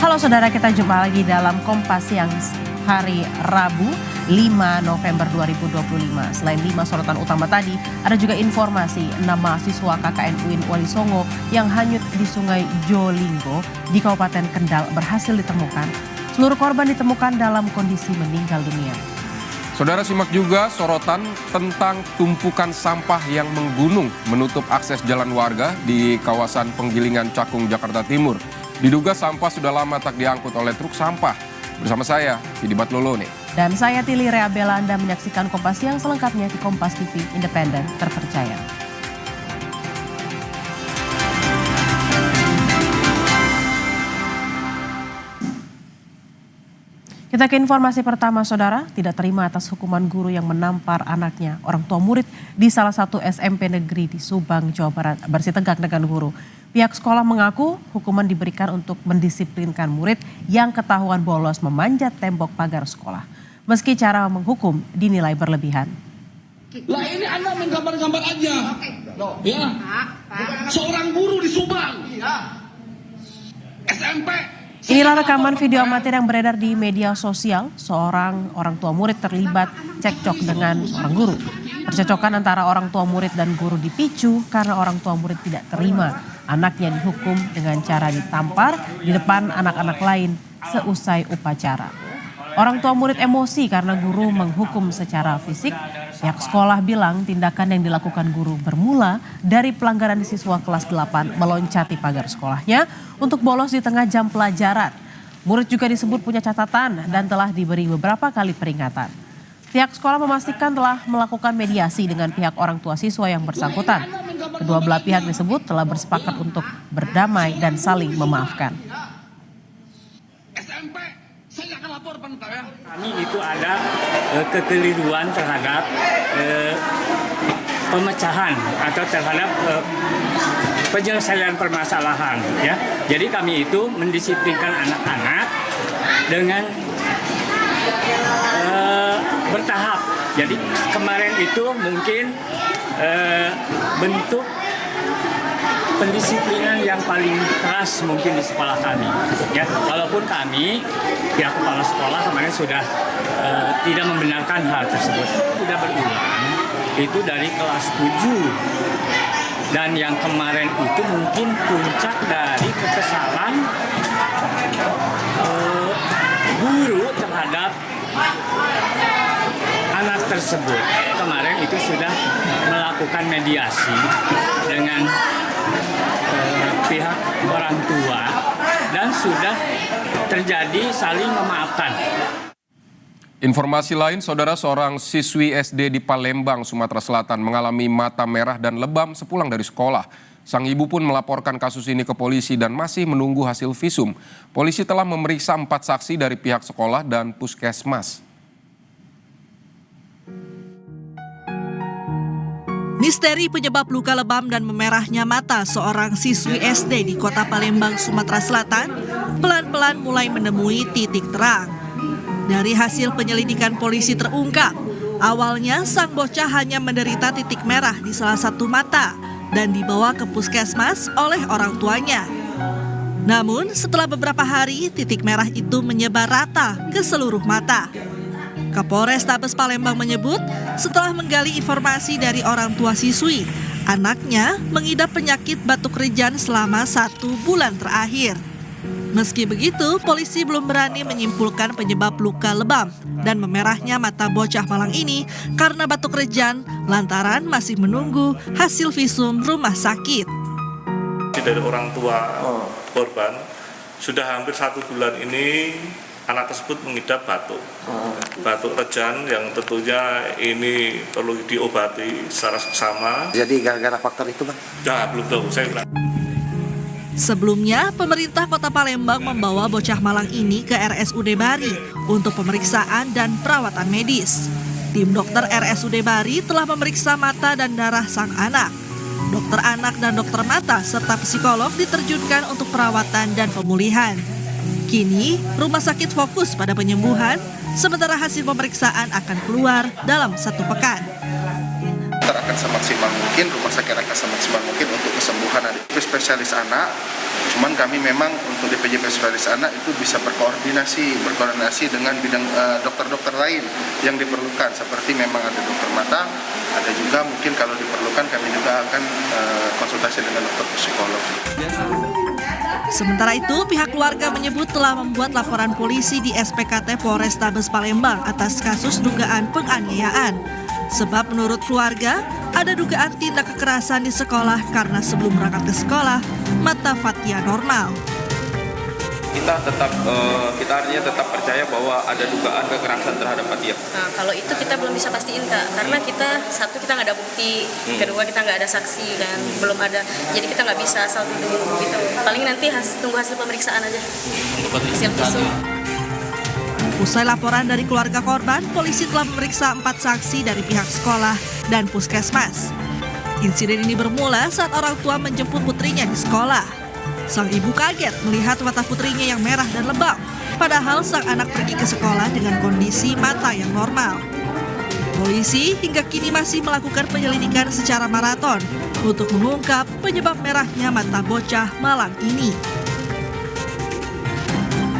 Halo saudara, kita jumpa lagi dalam Kompas Siang hari Rabu 5 November 2025. Selain 5 sorotan utama tadi, ada juga informasi 6 mahasiswa KKN UIN Wali Songo yang hanyut di Sungai Jolinggo di Kabupaten Kendal berhasil ditemukan. Seluruh korban ditemukan dalam kondisi meninggal dunia. Saudara, simak juga sorotan tentang tumpukan sampah yang menggunung menutup akses jalan warga di kawasan Penggilingan Cakung, Jakarta Timur. Diduga sampah sudah lama tak diangkut oleh truk sampah. Bersama saya, Fidi Batlolone. Dan saya Tili Reabella, Anda menyaksikan Kompas Siang selengkapnya di Kompas TV Independen Terpercaya. Kita ke informasi pertama, saudara. Tidak terima atas hukuman guru yang menampar anaknya. Orang tua murid di salah satu SMP negeri di Subang, Jawa Barat bersitegang dengan guru. Pihak sekolah mengaku hukuman diberikan untuk mendisiplinkan murid yang ketahuan bolos memanjat tembok pagar sekolah. Meski cara menghukum dinilai berlebihan. Lah ini anak main gambar-gambar aja. Ya. Seorang guru di Subang. SMP. Inilah rekaman video amatir yang beredar di media sosial. Seorang orang tua murid terlibat cekcok dengan seorang guru. Percekcokan antara orang tua murid dan guru dipicu karena orang tua murid tidak terima anaknya dihukum dengan cara ditampar di depan anak-anak lain seusai upacara. Orang tua murid emosi karena guru menghukum secara fisik. Pihak sekolah bilang tindakan yang dilakukan guru bermula dari pelanggaran siswa kelas 8 meloncati pagar sekolahnya untuk bolos di tengah jam pelajaran. Murid juga disebut punya catatan dan telah diberi beberapa kali peringatan. Pihak sekolah memastikan telah melakukan mediasi dengan pihak orang tua siswa yang bersangkutan. Kedua belah pihak disebut telah bersepakat untuk berdamai dan saling memaafkan. Kami itu ada kekeliruan terhadap pemecahan atau terhadap penyelesaian permasalahan. Ya. Jadi kami itu mendisiplinkan anak-anak dengan bertahap. Jadi kemarin itu mungkin bentuk pendisiplinan yang paling keras mungkin di sekolah kami. Ya, walaupun kami pihak kepala sekolah kemarin sudah tidak membenarkan hal tersebut. Sudah berulang itu dari kelas 7. Dan yang kemarin itu mungkin puncak dari kekesalan guru terhadap anak tersebut. Kemarin itu sudah melakukan mediasi dengan pihak orang tua dan sudah terjadi saling memaafkan. Informasi lain, saudara, seorang siswi SD di Palembang, Sumatera Selatan mengalami mata merah dan lebam sepulang dari sekolah. Sang ibu pun melaporkan kasus ini ke polisi dan masih menunggu hasil visum. Polisi telah memeriksa 4 saksi dari pihak sekolah dan puskesmas. Misteri penyebab luka lebam dan memerahnya mata seorang siswi SD di Kota Palembang, Sumatera Selatan pelan-pelan mulai menemui titik terang. Dari hasil penyelidikan polisi terungkap, awalnya sang bocah hanya menderita titik merah di salah satu mata dan dibawa ke puskesmas oleh orang tuanya. Namun setelah beberapa hari titik merah itu menyebar rata ke seluruh mata. Kapolres Tabes Palembang menyebut setelah menggali informasi dari orang tua siswi, anaknya mengidap penyakit batuk rejan selama 1 bulan terakhir. Meski begitu, polisi belum berani menyimpulkan penyebab luka lebam dan memerahnya mata bocah malang ini karena batuk rejan lantaran masih menunggu hasil visum rumah sakit. Dari orang tua korban, sudah hampir 1 bulan ini anak tersebut mengidap batuk rejan yang tentunya ini perlu diobati secara seksama. Jadi gara-gara faktor itu, Bang? Nah, belum tahu, saya bilang. Sebelumnya, pemerintah Kota Palembang membawa bocah malang ini ke RSUD Bari untuk pemeriksaan dan perawatan medis. Tim dokter RSUD Bari telah memeriksa mata dan darah sang anak. Dokter anak dan dokter mata serta psikolog diterjunkan untuk perawatan dan pemulihan. Kini, rumah sakit fokus pada penyembuhan, sementara hasil pemeriksaan akan keluar dalam 1 pekan. dokter akan semaksimal mungkin, rumah sakit akan semaksimal mungkin untuk kesembuhan adik. Spesialis anak, cuman kami memang untuk DPJP spesialis anak itu bisa berkoordinasi dengan bidang dokter-dokter lain yang diperlukan, seperti memang ada dokter mata, ada juga mungkin kalau diperlukan kami juga akan konsultasi dengan dokter psikolog. Sementara itu, pihak keluarga menyebut telah membuat laporan polisi di SPKT Polrestabes Palembang atas kasus dugaan penganiayaan. Sebab menurut keluarga, ada dugaan tindak kekerasan di sekolah karena sebelum berangkat ke sekolah, mata Fatia normal. Kita artinya tetap percaya bahwa ada dugaan kekerasan terhadap Fatia. Nah, kalau itu kita belum bisa pastiin Kak, karena kita nggak ada bukti, kedua kita nggak ada saksi dan belum ada, jadi kita nggak bisa asal tuduh gitu. Paling nanti tunggu hasil pemeriksaan aja. Hasil visum. Usai laporan dari keluarga korban, polisi telah memeriksa 4 saksi dari pihak sekolah dan puskesmas. Insiden ini bermula saat orang tua menjemput putrinya di sekolah. Sang ibu kaget melihat mata putrinya yang merah dan lebam, padahal sang anak pergi ke sekolah dengan kondisi mata yang normal. Polisi hingga kini masih melakukan penyelidikan secara maraton untuk mengungkap penyebab merahnya mata bocah malang ini.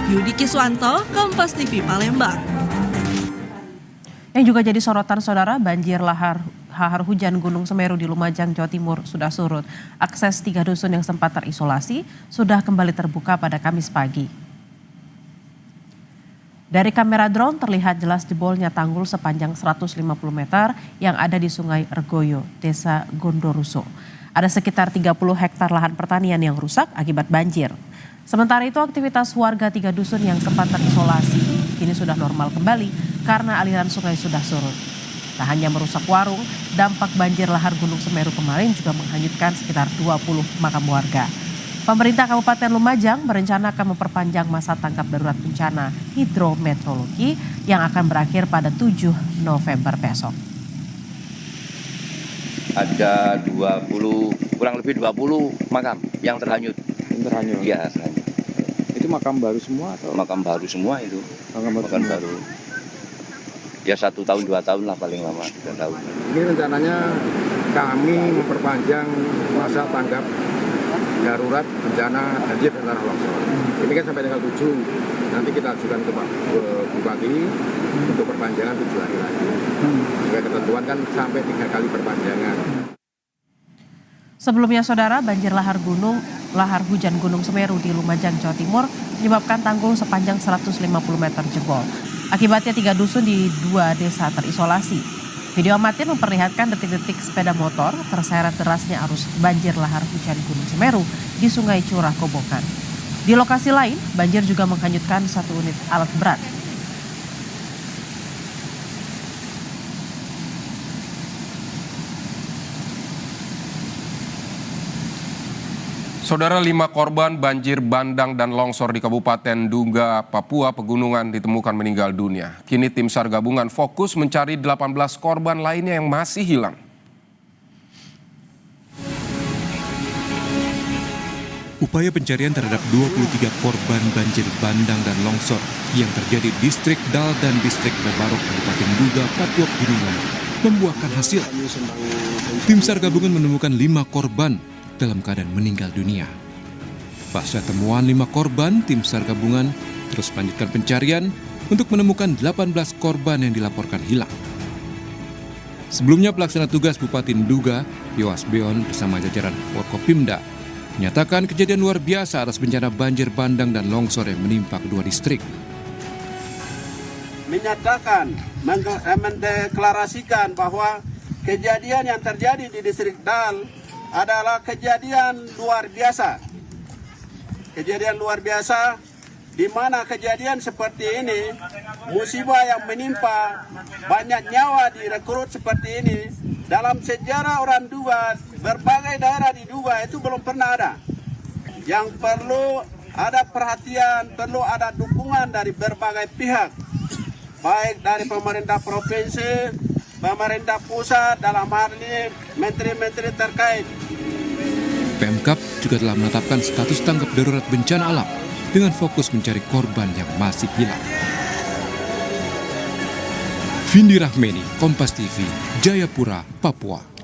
Yudi Kiswanto, Kompas TV Palembang. Yang juga jadi sorotan saudara, banjir lahar hujan Gunung Semeru di Lumajang, Jawa Timur sudah surut. Akses 3 dusun yang sempat terisolasi sudah kembali terbuka pada Kamis pagi. Dari kamera drone terlihat jelas jebolnya tanggul sepanjang 150 meter yang ada di Sungai Ergoyo, Desa Gondoruso. Ada sekitar 30 hektar lahan pertanian yang rusak akibat banjir. Sementara itu aktivitas warga 3 dusun yang sempat terisolasi kini sudah normal kembali karena aliran sungai sudah surut. Tak hanya merusak warung, dampak banjir lahar Gunung Semeru kemarin juga menghanyutkan sekitar 20 makam warga. Pemerintah Kabupaten Lumajang berencana memperpanjang masa tanggap darurat bencana hidrometeorologi yang akan berakhir pada 7 November besok. Ada kurang lebih 20 makam yang terhanyut. Iya, itu makam baru semua atau? Makam baru semua itu. Makam baru. Ya 1 tahun 2 tahun lah paling lama, 3 tahun. Ini rencananya kami memperpanjang masa tanggap darurat bencana banjir dan tanah longsor. Ini kan sampai tanggal 7. Nanti kita ajukan ke Bupati untuk perpanjangan 7 hari lagi. Sebagai ketentuan kan sampai 3 kali perpanjangan. Sebelumnya saudara, banjir lahar hujan Gunung Semeru di Lumajang, Jawa Timur menyebabkan tanggul sepanjang 150 meter jebol. Akibatnya 3 dusun di 2 desa terisolasi. Video amatir memperlihatkan detik-detik sepeda motor terseret derasnya arus banjir lahar hujan Gunung Semeru di Sungai Curah Kobokan. Di lokasi lain, banjir juga menghanyutkan 1 unit alat berat. Saudara, 5 korban banjir bandang dan longsor di Kabupaten Duga, Papua Pegunungan ditemukan meninggal dunia. Kini tim SAR gabungan fokus mencari 18 korban lainnya yang masih hilang. Upaya pencarian terhadap 23 korban banjir bandang dan longsor yang terjadi di Distrik Dal dan Distrik Bebarok Kabupaten Duga, Papua Pegunungan membuahkan hasil. Tim SAR gabungan menemukan 5 korban dalam keadaan meninggal dunia. Pasca temuan 5 korban, tim SAR gabungan terus melanjutkan pencarian untuk menemukan 18 korban yang dilaporkan hilang. Sebelumnya pelaksana tugas Bupati Nduga, Yoas Beon bersama jajaran Forkopimda menyatakan kejadian luar biasa atas bencana banjir bandang dan longsor yang menimpa kedua distrik. Menyatakan, mendeklarasikan bahwa kejadian yang terjadi di distrik Dal adalah kejadian luar biasa. Kejadian luar biasa di mana kejadian seperti ini, musibah yang menimpa banyak nyawa direkrut seperti ini, dalam sejarah orang Duga, berbagai daerah di Duga itu belum pernah ada. Yang perlu ada perhatian, perlu ada dukungan dari berbagai pihak, baik dari pemerintah provinsi, pemerintah pusat, dalam hal ini menteri-menteri terkait. Pemkab juga telah menetapkan status tanggap darurat bencana alam dengan fokus mencari korban yang masih hilang. Vindi Rahmeni, Kompas TV, Jayapura, Papua.